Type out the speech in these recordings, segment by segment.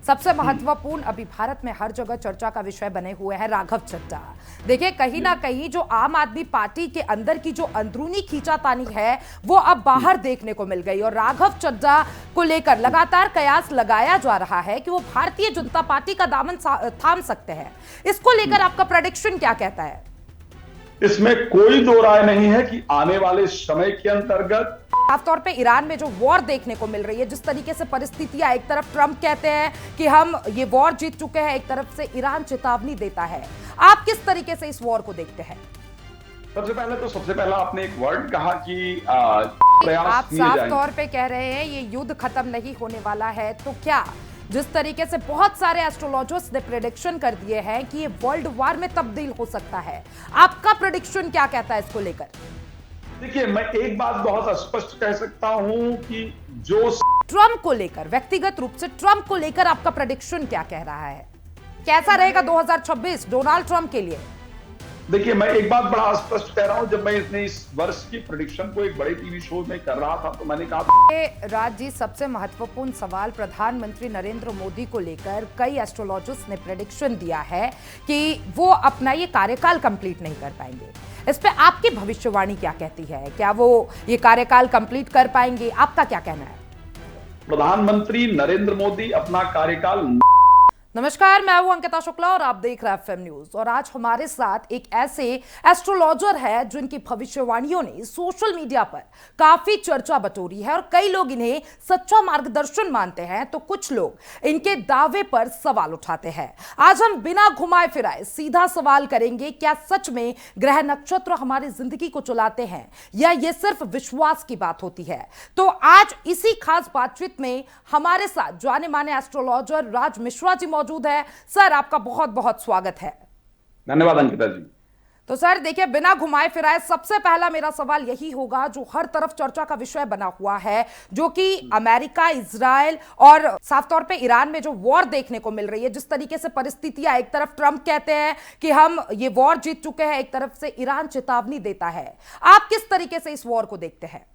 सबसे महत्वपूर्ण अभी भारत में हर जगह चर्चा का विषय बने हुए हैं राघव चड्ढा। देखिए कहीं ना कहीं जो आम आदमी पार्टी के अंदर की जो अंदरूनी खींचातानी है वो अब बाहर देखने को मिल गई और राघव चड्ढा को लेकर लगातार कयास लगाया जा रहा है कि वो भारतीय जनता पार्टी का दामन थाम सकते हैं। इसको लेकर आपका प्रेडिक्शन क्या कहता है? इसमें कोई दो राय नहीं है कि आने वाले समय के अंतर्गत खास तौर पे ईरान में जो वॉर देखने को मिल रही है, जिस तरीके से परिस्थितियां, एक तरफ ट्रंप कहते हैं कि हम ये वॉर जीत चुके हैं, एक तरफ से ईरान चेतावनी देता है, आप किस तरीके से इस वॉर को देखते हैं? सबसे पहला आपने एक वर्ड कहा कि आप किए साफ जाएंगे। तौर पे कह रहे हैं ये युद्ध खत्म नहीं होने वाला है, तो क्या जिस तरीके से बहुत सारे एस्ट्रोलॉजर्स ने प्रेडिक्शन कर दिए हैं कि ये वर्ल्ड वॉर में तब्दील हो सकता है, आपका प्रेडिक्शन क्या कहता है इसको लेकर? देखिए, मैं एक बात बहुत स्पष्ट कह सकता हूं कि जो ट्रंप को लेकर, व्यक्तिगत रूप से ट्रंप को लेकर आपका प्रेडिक्शन क्या कह रहा है? कैसा रहेगा 2026 डोनाल्ड ट्रंप के लिए? देखिए, मैं एक बात बड़ा स्पष्ट कह रहा हूं। जब मैं इस वर्ष की प्रेडिक्शन को एक बड़े टीवी शो में कर रहा था तो मैंने कहा राज जी, सबसे महत्वपूर्ण सवाल प्रधानमंत्री नरेंद्र मोदी को लेकर कई एस्ट्रोलॉजर्स ने प्रेडिक्शन दिया है कि वो अपना ये कार्यकाल कंप्लीट नहीं कर पाएंगे। इस पे आपकी भविष्यवाणी क्या कहती है? क्या वो ये कार्यकाल कंप्लीट कर पाएंगे? आपका क्या कहना है? प्रधानमंत्री नरेंद्र मोदी अपना कार्यकाल। नमस्कार, मैं हूं अंकिता शुक्ला और आप देख रहे हैं एफएम न्यूज। और आज हमारे साथ एक ऐसे एस्ट्रोलॉजर है जिनकी भविष्यवाणियों ने सोशल मीडिया पर काफी चर्चा बटोरी है और कई लोग इन्हें सच्चा मार्गदर्शन मानते हैं तो कुछ लोग इनके दावे पर सवाल उठाते हैं। आज हम बिना घुमाए फिराए सीधा सवाल करेंगे, क्या सच में ग्रह नक्षत्र हमारी जिंदगी को चलाते हैं या ये सिर्फ विश्वास की बात होती है? तो आज इसी खास बातचीत में हमारे साथ जाने माने एस्ट्रोलॉजर राज मिश्रा जी मौजूद है। सर, आपका बहुत बहुत स्वागत है। धन्यवाद अंकिता जी। तो सर देखिए, बिना घुमाए फिराए सबसे पहला मेरा सवाल यही होगा जो हर तरफ चर्चा का विषय बना हुआ है, जो कि अमेरिका, इजराइल और साफ तौर पे ईरान में जो वॉर देखने को मिल रही है, जिस तरीके से परिस्थितियां, एक तरफ ट्रंप कहते हैं कि हम ये वॉर जीत चुके हैं, एक तरफ से ईरान चेतावनी देता है, आप किस तरीके से इस वॉर को देखते हैं?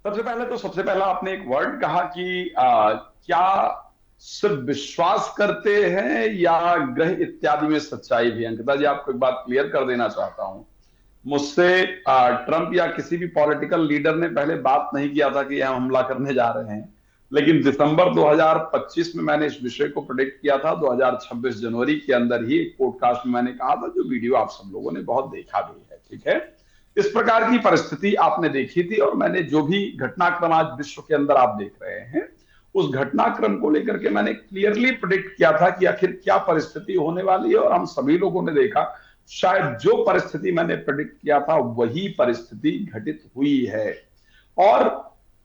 सबसे पहला आपने एक वर्ड कहा कि क्या सिर्फ विश्वास करते हैं या ग्रह इत्यादि में सच्चाई भी? अंकिता जी, आपको एक बात क्लियर कर देना चाहता हूं। मुझसे ट्रंप या किसी भी पॉलिटिकल लीडर ने पहले बात नहीं किया था कि हम हमला करने जा रहे हैं, लेकिन दिसंबर 2025 में मैंने इस विषय को प्रेडिक्ट किया था। 2026 जनवरी के अंदर ही एक पॉडकास्ट में मैंने कहा था, जो वीडियो आप सब लोगों ने बहुत देखा भी है। ठीक है, इस प्रकार की परिस्थिति आपने देखी थी और मैंने जो भी घटनाक्रम आज विश्व के अंदर आप देख रहे हैं, उस घटनाक्रम को लेकर के मैंने क्लियरली प्रेडिक्ट किया था कि आखिर क्या परिस्थिति होने वाली है। और हम सभी लोगों ने देखा, शायद जो परिस्थिति मैंने प्रेडिक्ट किया था वही परिस्थिति घटित हुई है। और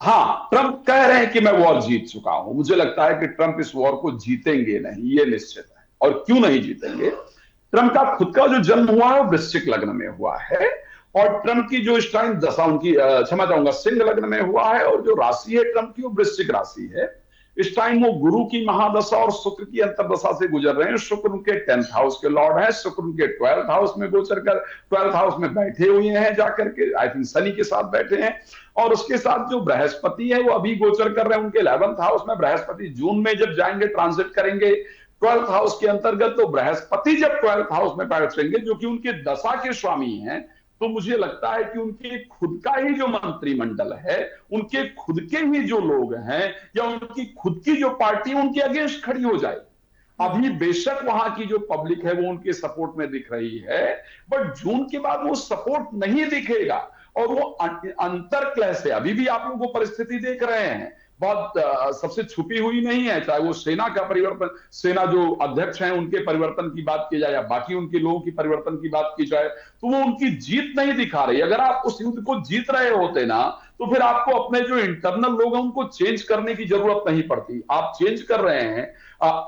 हाँ, ट्रंप कह रहे हैं कि मैं वॉर जीत चुका हूं। मुझे लगता है कि ट्रंप इस वॉर को जीतेंगे नहीं, ये निश्चित है। और क्यों नहीं जीतेंगे? ट्रंप का खुद का जो जन्म हुआ है वो वृश्चिक लग्न में हुआ है और ट्रंप की जो इस टाइम दशा उनकी क्षमा चाहूंगा सिंह लग्न में हुआ है और जो राशि है ट्रंप की वो वृश्चिक राशि है। इस टाइम वो गुरु की महादशा और शुक्र की अंतर्दशा से गुजर रहे हैं। शुक्र उनके 10th हाउस के लॉर्ड हैं, शुक्र उनके 12th हाउस में गोचर कर 12th हाउस में बैठे हुए हैं जाकर के, आई थिंक शनि के साथ बैठे हैं। और उसके साथ जो बृहस्पति है वो अभी गोचर कर रहे हैं उनके 11th हाउस में। बृहस्पति जून में जब जाएंगे, ट्रांजिट करेंगे 12th हाउस के अंतर्गत, तो बृहस्पति जब 12th हाउस में बैठेंगे जो कि उनके दशा के स्वामी हैं, तो मुझे लगता है कि उनके खुद का ही जो मंत्रिमंडल है, उनके खुद के ही जो लोग हैं या उनकी खुद की जो पार्टी है, उनके अगेंस्ट खड़ी हो जाए। अभी बेशक वहां की जो पब्लिक है वो उनके सपोर्ट में दिख रही है, बट जून के बाद वो सपोर्ट नहीं दिखेगा और वो अंतर क्लेश है। अभी भी आप लोग वो परिस्थिति देख रहे हैं, बहुत सबसे छुपी हुई नहीं है। चाहे वो सेना का परिवर्तन, सेना जो अध्यक्ष हैं उनके परिवर्तन की बात की जाए या बाकी उनके लोगों की परिवर्तन की बात की जाए, तो वो उनकी जीत नहीं दिखा रही। अगर आप उस युद्ध को जीत रहे होते ना, तो फिर आपको अपने जो इंटरनल लोग हैं उनको चेंज करने की जरूरत नहीं पड़ती। आप चेंज कर रहे हैं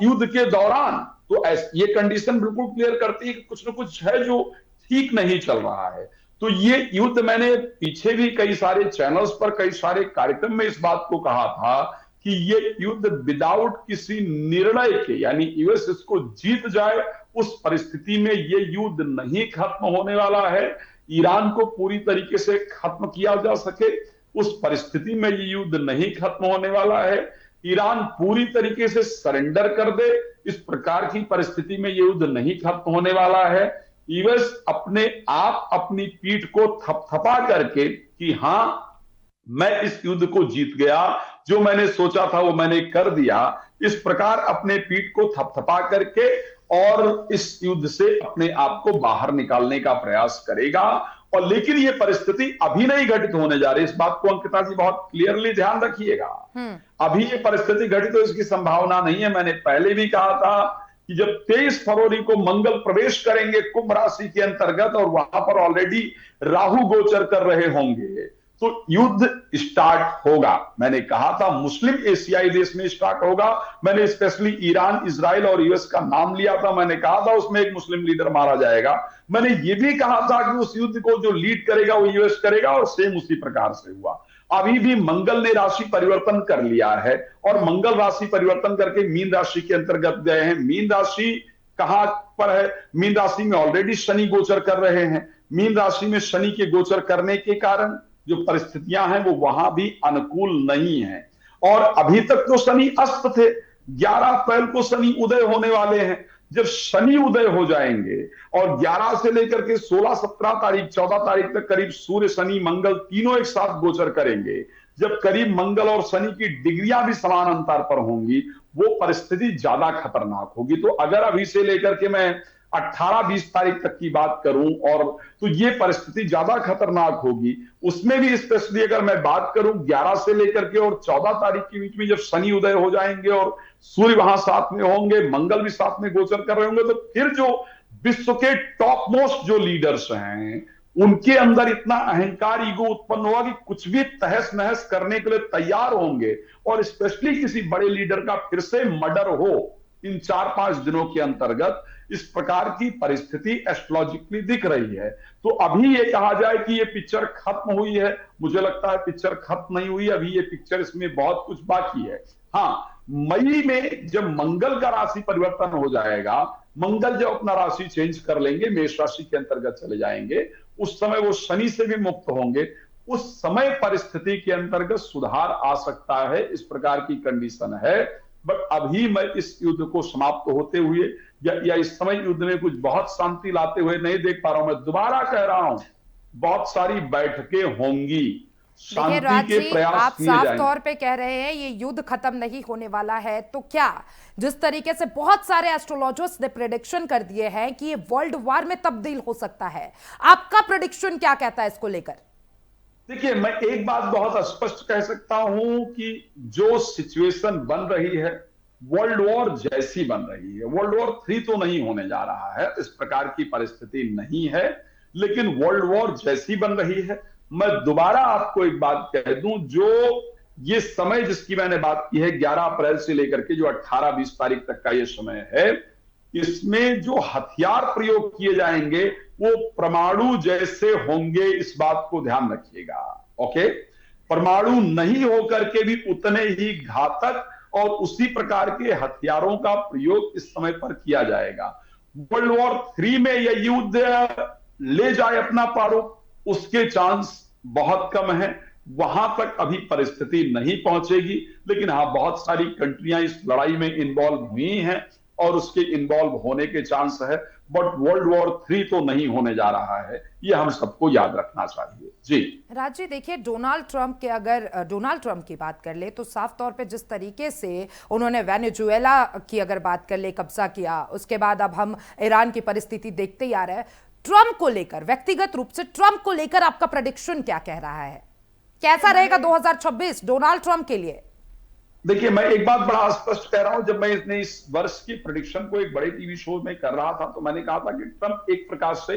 युद्ध के दौरान, तो ये कंडीशन बिल्कुल क्लियर करती है कि कुछ ना कुछ है जो ठीक नहीं चल रहा है। तो ये युद्ध, मैंने पीछे भी कई सारे चैनल्स पर, कई सारे कार्यक्रम में इस बात को कहा था कि ये युद्ध विदाउट किसी निर्णय के, यानी यूएस इसको जीत जाए, उस परिस्थिति में ये युद्ध नहीं खत्म होने वाला है। ईरान को पूरी तरीके से खत्म किया जा सके, उस परिस्थिति में ये युद्ध नहीं खत्म होने वाला है। ईरान पूरी तरीके से सरेंडर कर दे, इस प्रकार की परिस्थिति में ये युद्ध नहीं खत्म होने वाला है। यूएस अपने आप अपनी पीठ को थपथपा करके कि हां, मैं इस युद्ध को जीत गया, जो मैंने सोचा था वो मैंने कर दिया, इस प्रकार अपने पीठ को थपथपा करके और इस युद्ध से अपने आप को बाहर निकालने का प्रयास करेगा। और लेकिन ये परिस्थिति अभी नहीं घटित होने जा रही, इस बात को अंकिता जी बहुत क्लियरली ध्यान रखिएगा। अभी ये परिस्थिति घटित हो इसकी संभावना नहीं है। मैंने पहले भी कहा था कि जब 23 फरवरी को मंगल प्रवेश करेंगे कुंभ राशि के अंतर्गत और वहां पर ऑलरेडी राहु गोचर कर रहे होंगे, तो युद्ध स्टार्ट होगा। मैंने कहा था मुस्लिम एशियाई देश में स्टार्ट होगा। मैंने स्पेशली ईरान, इजराइल और यूएस का नाम लिया था। मैंने कहा था उसमें एक मुस्लिम लीडर मारा जाएगा। मैंने ये भी कहा था कि उस युद्ध को जो लीड करेगा वो यूएस करेगा, और सेम उसी प्रकार से हुआ। अभी भी मंगल ने राशि परिवर्तन कर लिया है और मंगल राशि परिवर्तन करके मीन राशि के अंतर्गत गए हैं। मीन राशि कहां पर है? मीन राशि में ऑलरेडी शनि गोचर कर रहे हैं। मीन राशि में शनि के गोचर करने के कारण जो परिस्थितियां हैं वो वहां भी अनुकूल नहीं है। और अभी तक तो शनि अस्त थे, 11 अप्रैल को शनि उदय होने वाले हैं। जब शनि उदय हो जाएंगे और 11 से लेकर के 16, 17 तारीख, 14 तारीख तक करीब सूर्य, शनि, मंगल तीनों एक साथ गोचर करेंगे, जब करीब मंगल और शनि की डिग्रियां भी समान अंतर पर होंगी, वो परिस्थिति ज्यादा खतरनाक होगी। तो अगर अभी से लेकर के मैं 18-20 तारीख तक की बात करूं और तो ये परिस्थिति ज्यादा खतरनाक होगी। उसमें भी स्पेशली अगर मैं बात करूं 11 से लेकर के और 14 तारीख के बीच में जब शनि उदय हो जाएंगे और सूर्य वहां साथ में होंगे, मंगल भी साथ में गोचर कर रहे होंगे, तो फिर जो विश्व के टॉप मोस्ट जो लीडर्स हैं उनके अंदर इतना अहंकार, ईगो उत्पन्न होगा कि कुछ भी तहस नहस करने के लिए तैयार होंगे। और स्पेशली किसी बड़े लीडर का फिर से मर्डर हो इन 4-5 दिनों के अंतर्गत, इस प्रकार की परिस्थिति एस्ट्रोलॉजिकली दिख रही है। तो अभी ये कहा जाए कि ये पिक्चर खत्म हुई है, मुझे लगता है पिक्चर खत्म नहीं हुई। अभी ये पिक्चर, इसमें बहुत कुछ बाकी है। हाँ, मई में जब मंगल का राशि परिवर्तन हो जाएगा, मंगल जब अपना राशि चेंज कर लेंगे, मेष राशि के अंतर्गत चले जाएंगे, उस समय वो शनि से भी मुक्त होंगे। उस समय परिस्थिति के अंतर्गत सुधार आ सकता है, इस प्रकार की कंडीशन है। बट अभी मैं इस युद्ध को समाप्त होते हुए या इस समय युद्ध में कुछ बहुत शांति लाते हुए नहीं देख पा रहा हूं। मैं दोबारा कह रहा हूं, बहुत सारी बैठकें होंगी, शांति के प्रयास आप किए साफ जाएंगे। तौर पे कह रहे हैं ये युद्ध खत्म नहीं होने वाला है, तो क्या जिस तरीके से बहुत सारे एस्ट्रोलॉजर्स ने प्रेडिक्शन कर दिए हैं कि ये वर्ल्ड वॉर में तब्दील हो सकता है, आपका प्रेडिक्शन क्या कहता है इसको लेकर? देखिए, मैं एक बात बहुत स्पष्ट कह सकता हूं कि जो सिचुएशन बन रही है वर्ल्ड वॉर जैसी बन रही है। वर्ल्ड वॉर 3 तो नहीं होने जा रहा है, इस प्रकार की परिस्थिति नहीं है, लेकिन वर्ल्ड वॉर जैसी बन रही है। मैं दोबारा आपको एक बात कह दूं, जो ये समय जिसकी मैंने बात की है 11 अप्रैल से लेकर के जो 18-20 तारीख तक का ये समय है, इसमें जो हथियार प्रयोग किए जाएंगे वो परमाणु जैसे होंगे, इस बात को ध्यान रखिएगा। ओके, परमाणु नहीं होकर के भी उतने ही घातक और उसी प्रकार के हथियारों का प्रयोग इस समय पर किया जाएगा। वर्ल्ड वॉर 3 में यह युद्ध ले जाए अपना प्रारूप, उसके चांस बहुत कम है। वहां तक अभी परिस्थिति नहीं पहुंचेगी, लेकिन हाँ, बहुत सारी कंट्रियां इस लड़ाई में इन्वॉल्व हुई हैं और उसके इन्वॉल्व होने के चांस है। बट वर्ल्ड वॉर 3 तो नहीं होने जा रहा है, ये हम सबको याद रखना चाहिए। जी राज जी, देखिए डोनाल्ड ट्रंप के, अगर डोनाल्ड ट्रंप की बात कर ले तो साफ तौर पे जिस तरीके से उन्होंने वेनेजुएला की अगर बात कर ले कब्जा किया, उसके बाद अब हम ईरान की परिस्थिति देखते ही आ रहे हैं। ट्रंप को लेकर, व्यक्तिगत रूप से ट्रंप को लेकर आपका प्रेडिक्शन क्या कह रहा है? कैसा रहेगा 2026 डोनाल्ड ट्रंप के लिए? देखिए, मैं एक बात बड़ा स्पष्ट कह रहा हूं, जब मैं इस वर्ष की प्रेडिक्शन को एक बड़े टीवी शो में कर रहा था तो मैंने कहा था कि ट्रंप एक प्रकार से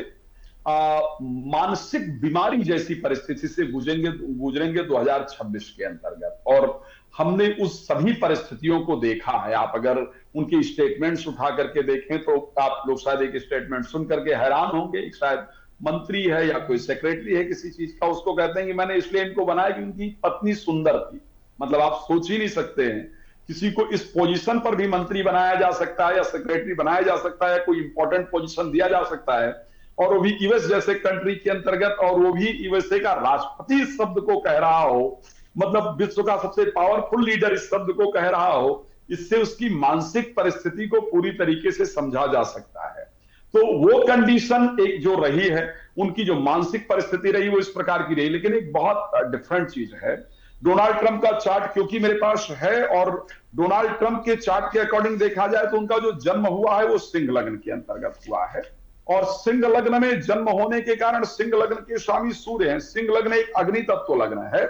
मानसिक बीमारी जैसी परिस्थिति से गुजरेंगे 2026 के अंतर्गत। और हमने उस सभी परिस्थितियों को देखा है। आप अगर उनके स्टेटमेंट्स उठा करके देखें तो आप लोग शायद एक स्टेटमेंट सुन करके हैरान होंगे। एक शायद मंत्री है या कोई सेक्रेटरी है किसी चीज का, उसको कहते हैं कि मैंने इसलिए इनको बनाया कि उनकी पत्नी सुंदर थी। मतलब आप सोच ही नहीं सकते हैं, किसी को इस पोजीशन पर भी मंत्री बनाया जा सकता है या सेक्रेटरी बनाया जा सकता है, कोई इंपॉर्टेंट पोजीशन दिया जा सकता है, और वो भी यूएस जैसे कंट्री के अंतर्गत, और वो भी यूएसए का राष्ट्रपति शब्द को कह रहा हो, मतलब विश्व का सबसे पावरफुल लीडर इस शब्द को कह रहा हो, इससे उसकी मानसिक परिस्थिति को पूरी तरीके से समझा जा सकता है। तो वो कंडीशन एक जो रही है, उनकी जो मानसिक परिस्थिति रही वो इस प्रकार की रही। लेकिन एक बहुत डिफरेंट चीज है, डोनाल्ड ट्रंप का चार्ट क्योंकि मेरे पास है, और डोनाल्ड ट्रंप के चार्ट के अकॉर्डिंग देखा जाए तो उनका जो जन्म हुआ है वो सिंह लग्न के अंतर्गत हुआ है, और सिंह लग्न में जन्म होने के कारण सिंह लग्न के स्वामी सूर्य हैं। सिंह लग्न एक अग्नि तत्व लग्न है।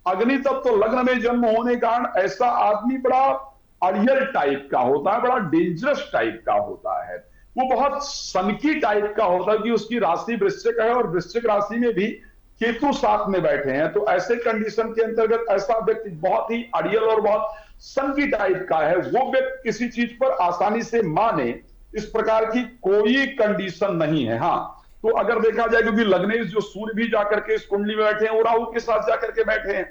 अग्नि तत्व लग्न में जन्म होने के कारण ऐसा आदमी बड़ा अड़ियल टाइप का होता है, बड़ा डेंजरस टाइप का होता है, वो बहुत सनकी टाइप का होता है कि उसकी राशि वृश्चिक है और वृश्चिक राशि में भी केतु साथ में बैठे हैं। तो ऐसे कंडीशन के अंतर्गत ऐसा व्यक्ति बहुत ही अड़ियल और बहुत सनकी टाइप का है। वो व्यक्ति किसी चीज पर आसानी से माने, इस प्रकार की कोई कंडीशन नहीं है। हाँ, तो अगर देखा जाए, क्योंकि लग्नेश जो सूर्य भी जाकर के इस कुंडली में बैठे हैं, वो राहु के साथ जाकर के बैठे हैं।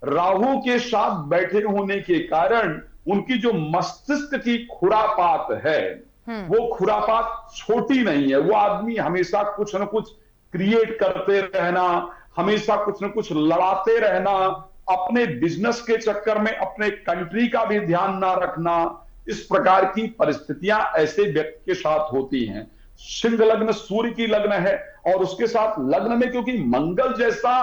राहु के साथ बैठे होने के कारण उनकी जो मस्तिष्क की खुरापात है, वो खुरापात छोटी नहीं है। वो आदमी हमेशा कुछ न कुछ क्रिएट करते रहना, हमेशा कुछ न कुछ लड़ाते रहना, अपने बिजनेस के चक्कर में अपने कंट्री का भी ध्यान ना रखना, इस प्रकार की परिस्थितियां ऐसे व्यक्ति के साथ होती हैं। सिंह लग्न सूर्य की लग्न है, और उसके साथ लग्न में क्योंकि मंगल जैसा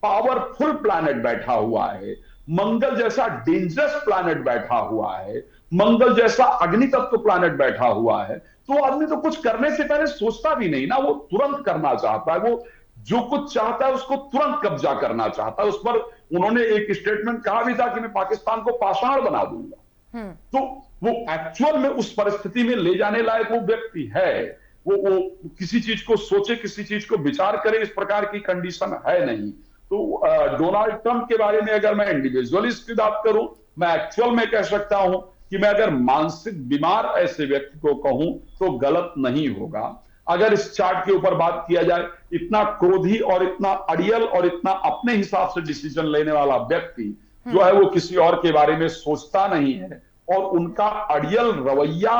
पावरफुल प्लैनेट बैठा हुआ है, मंगल जैसा डेंजरस प्लैनेट बैठा हुआ है, मंगल जैसा अग्नि तत्व प्लैनेट बैठा हुआ है, तो आदमी तो कुछ करने से पहले सोचता भी नहीं ना, वो तुरंत करना चाहता है। वो जो कुछ चाहता है उसको तुरंत कब्जा करना चाहता है। उस पर उन्होंने एक स्टेटमेंट कहा भी था कि मैं पाकिस्तान को पाषाण बना दूंगा। तो वो एक्चुअल में उस परिस्थिति में ले जाने लायक वो व्यक्ति है। वो किसी चीज को सोचे, किसी चीज को विचार करे, इस प्रकार की कंडीशन है नहीं। तो डोनाल्ड ट्रंप के बारे में अगर मैं इंडिविजुअली इसकी बात करूं, मैं एक्चुअल में कह सकता हूं कि मैं अगर मानसिक बीमार ऐसे व्यक्ति को कहूं तो गलत नहीं होगा। अगर इस चार्ट के ऊपर बात किया जाए, इतना क्रोधी और इतना अड़ियल और इतना अपने हिसाब से डिसीजन लेने वाला व्यक्ति जो है, वो किसी और के बारे में सोचता नहीं है, और उनका अड़ियल रवैया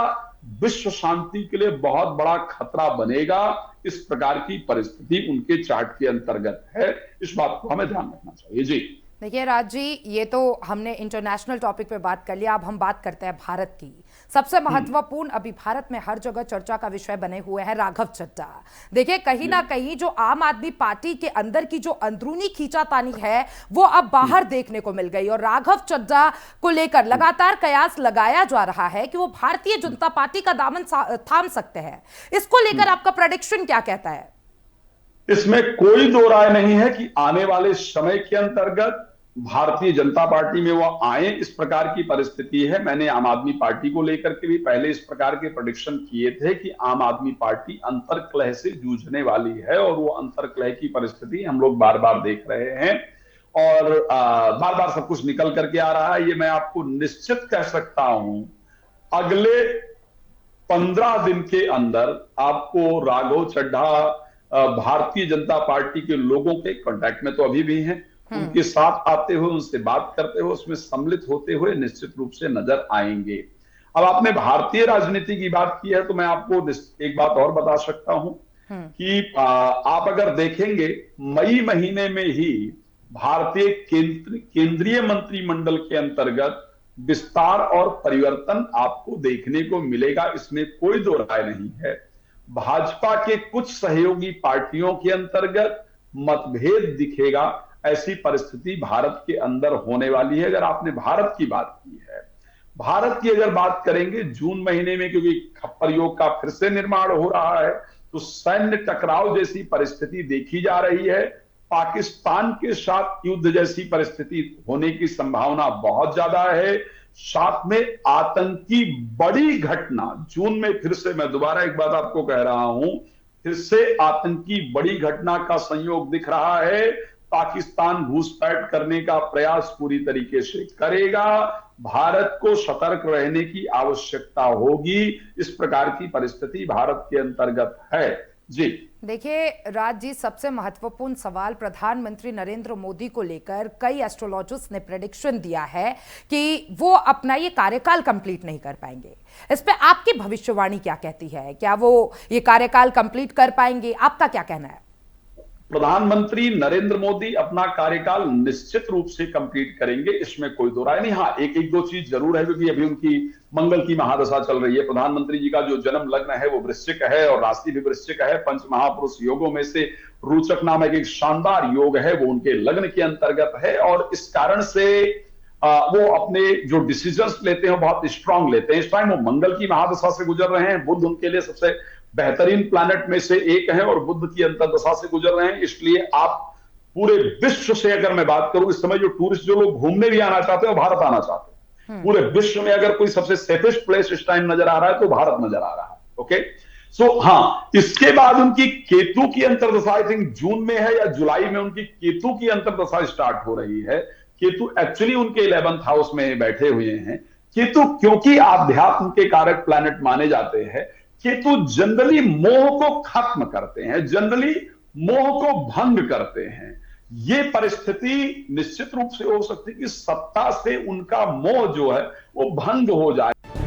विश्व शांति के लिए बहुत बड़ा खतरा बनेगा। इस प्रकार की परिस्थिति उनके चार्ट के अंतर्गत है, इस बात को हमें ध्यान रखना चाहिए। जी देखिए राज जी, ये तो हमने इंटरनेशनल टॉपिक पे बात कर लिया, अब हम बात करते हैं भारत की। सबसे महत्वपूर्ण अभी भारत में हर जगह चर्चा का विषय बने हुए हैं राघव चड्ढा। देखिए कहीं ना कहीं जो आम आदमी पार्टी के अंदर की जो अंदरूनी खींचातानी है वो अब बाहर देखने को मिल गई, और राघव चड्ढा को लेकर लगातार कयास लगाया जा रहा है कि वो भारतीय जनता पार्टी का दामन थाम सकते हैं। इसको लेकर आपका प्रेडिक्शन क्या कहता है? इसमें कोई दो राय नहीं है कि आने वाले समय के अंतर्गत भारतीय जनता पार्टी में वो आए, इस प्रकार की परिस्थिति है। मैंने आम आदमी पार्टी को लेकर के भी पहले इस प्रकार के प्रेडिक्शन किए थे कि आम आदमी पार्टी अंतर्कलह से जूझने वाली है, और वो अंतर्कलह की परिस्थिति हम लोग बार बार देख रहे हैं, और बार बार सब कुछ निकल करके आ रहा है। ये मैं आपको निश्चित कह सकता हूं, अगले 15 दिन के अंदर आपको राघव चड्ढा भारतीय जनता पार्टी के लोगों के कांटेक्ट में तो अभी भी हैं, उनके साथ आते हुए, उनसे बात करते हुए, उसमें सम्मिलित होते हुए निश्चित रूप से नजर आएंगे। अब आपने भारतीय राजनीति की बात की है, तो मैं आपको एक बात और बता सकता हूं कि आप अगर देखेंगे मई महीने में ही भारतीय केंद्रीय मंत्रिमंडल के अंतर्गत विस्तार और परिवर्तन आपको देखने को मिलेगा, इसमें कोई दो राय नहीं है। भाजपा के कुछ सहयोगी पार्टियों के अंतर्गत मतभेद दिखेगा, ऐसी परिस्थिति भारत के अंदर होने वाली है। अगर आपने भारत की बात की है, भारत की अगर बात करेंगे, जून महीने में क्योंकि खप्पर योग का फिर से निर्माण हो रहा है, तो सैन्य टकराव जैसी परिस्थिति देखी जा रही है। पाकिस्तान के साथ युद्ध जैसी परिस्थिति होने की संभावना बहुत ज्यादा है। साथ में आतंकी बड़ी घटना, जून में फिर से, मैं दोबारा एक बात आपको कह रहा हूं, फिर से आतंकी बड़ी घटना का संयोग दिख रहा है। पाकिस्तान घुसपैठ करने का प्रयास पूरी तरीके से करेगा, भारत को सतर्क रहने की आवश्यकता होगी। इस प्रकार की परिस्थिति भारत के अंतर्गत है। जी देखिए राज जी, सबसे महत्वपूर्ण सवाल प्रधानमंत्री नरेंद्र मोदी को लेकर कई एस्ट्रोलॉजर्स ने प्रेडिक्शन दिया है कि वो अपना ये कार्यकाल कंप्लीट नहीं कर पाएंगे। इस पे आपकी भविष्यवाणी क्या कहती है? क्या वो ये कार्यकाल कंप्लीट कर पाएंगे? आपका क्या कहना है? प्रधानमंत्री नरेंद्र मोदी अपना कार्यकाल निश्चित रूप से कंप्लीट करेंगे, इसमें कोई दो राय नहीं। हाँ, एक एक दो चीज जरूर है, क्योंकि अभी उनकी मंगल की महादशा चल रही है। प्रधानमंत्री जी का जो जन्म लग्न है वो वृश्चिक है और राशि भी वृश्चिक है। पंच महापुरुष योगों में से रोचक नामक एक शानदार योग है, वो उनके लग्न के अंतर्गत है और इस कारण से वो अपने जो डिसीजंस लेते हैं बहुत स्ट्रांग लेते हैं। इस टाइम वो मंगल की महादशा से गुजर रहे हैं। बुध उनके लिए सबसे बेहतरीन प्लैनेट में से एक है और बुध की अंतर्दशा से गुजर रहे हैं। इसलिए आप पूरे विश्व से अगर मैं बात करूं, इस समय जो टूरिस्ट जो लोग घूमने भी आना चाहते हैं वो भारत आना चाहते हैं। पूरे विश्व में अगर कोई सबसे सेफेस्ट प्लेस इस टाइम नजर आ रहा है तो भारत नजर आ रहा है। ओके, सो हाँ, इसके बाद उनकी केतु की अंतर्दशा आई थिंक जून में है या जुलाई में उनकी केतु की अंतर्दशा स्टार्ट हो रही है। केतु एक्चुअली उनके 11th हाउस में बैठे हुए हैं। केतु क्योंकि आध्यात्म के कारक प्लैनेट माने जाते हैं, केतु जनरली मोह को खत्म करते हैं, जनरली मोह को भंग करते हैं। ये परिस्थिति निश्चित रूप से हो सकती है कि सत्ता से उनका मोह जो है वो भंग हो जाए।